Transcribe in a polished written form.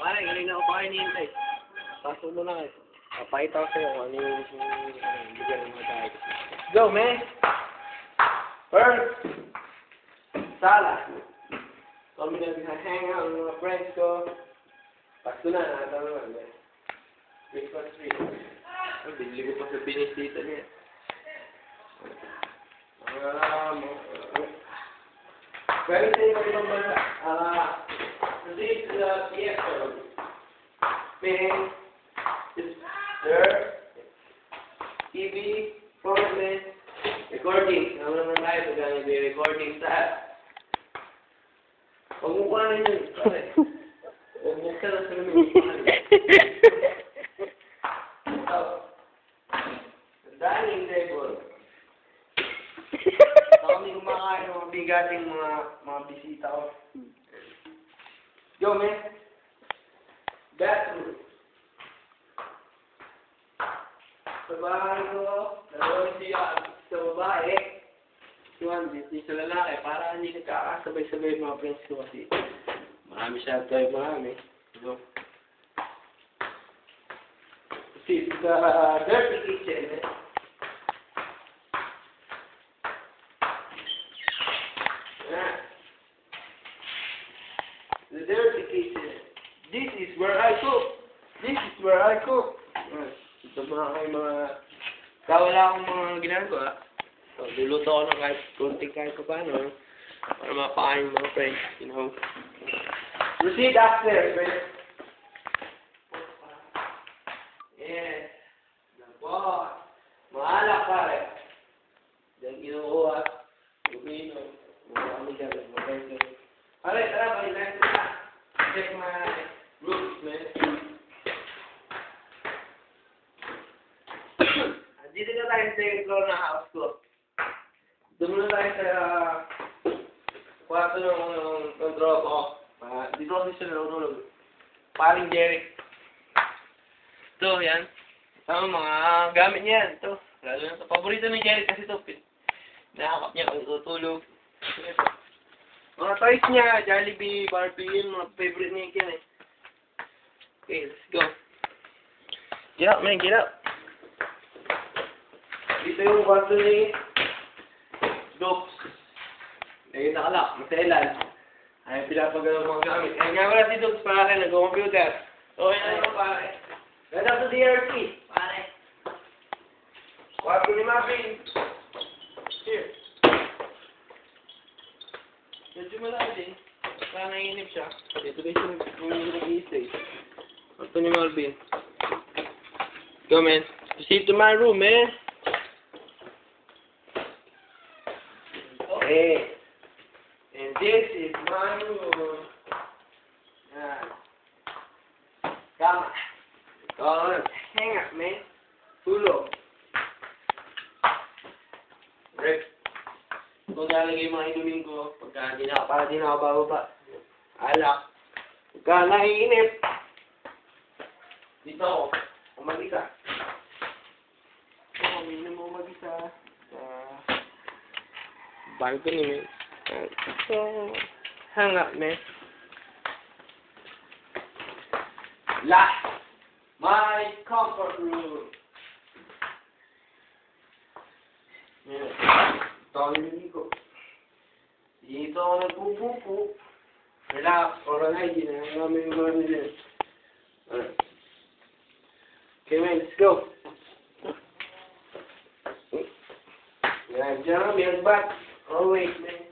Pare, galing na ako pa hinihintay. Pasok mo na kayo. Papakita ko sa'yo kung ano yung bigyan ng mga tayo. Go, man! First, sala. Kami nag-hang out ng mga friends ko. Pasko na, nakatawa naman, man. Christmas tree. Binili ko pa sa binisita niya. Pwede sa ibang ibang bansa. This is the theater. Man, there, TV, phone, recording. Ano naman tayo pag may recording sa huwag mo kuhanin yun. Pare. Huwag mo ka na sa namin. Dining table. Kami kumakain ng mga bigating mga bisita ko. Yo, man. Bathroom. Sa bahay ko, dalawang siya sa babae. Iwan, dito sa lalaki, para hindi nagkakasabay-sabay mga friends ko kasi marami siya tayo marami. So, see, the dirty kitchen, eh? The dirty kitchen. This is where I cook. This is where I cook. Ito mga wala akong mga ginagawa. So, luluto ako ng kahit pa paano. Para mapakain mga friends, you know. Proceed upstairs, man. Yes. Nako. Mahalak pare. Diyan kinukuha. Uminom. Mga kami dyan. Pare, tara, balikan ko na. Check my rooms, man. Dito na tayo sa second floor na house ko. Doon muna tayo sa kwarto ng draw ko. Dito kasi siya nalulog. Paring Jerry. Ito, yan. Tama, mga gamit niya yan. Ito. Lalo na ito. Paborito ni Jerry kasi ito. Nakakap niya kung tutulog. Ito. Mga toys niya, Jollibee, Barbie, yun, mga favorite niya yan eh. Okay, let's go. Get up, man, get up. Dito yung kwarto ni Dops. Ayun nakalak, maselan. Ayaw pinapagalaw mga gamit. Kaya nga wala si Dops pare, nag-computer. So, yan naman pare. Ganda to DRT, pare. Kwarto ni Marvin. Here. Medyo malaki din. Kaya nanginip siya. Ito guys yung nag-i-stay. Kwarto ni Marvin. Go, man. Proceed to my room, man. Okay. And this is my room. Kama. Oh, hang up, man. Tulog. Break. Kung lalagay yung mga inumin ko, para di na ako bababa. Alak. Pagka naiinip, dito ako, umagisa. Uminom mo umagisa. Balcony, man. So, hang up, man. Last, my comfort room. Ito ang niligo. Dito ako nagpupupo. Relax, oral hygiene. Ang namin yung mga nila. Okay, man, let's go. Yan, dyan kami, ang bat. Oh, wait, man.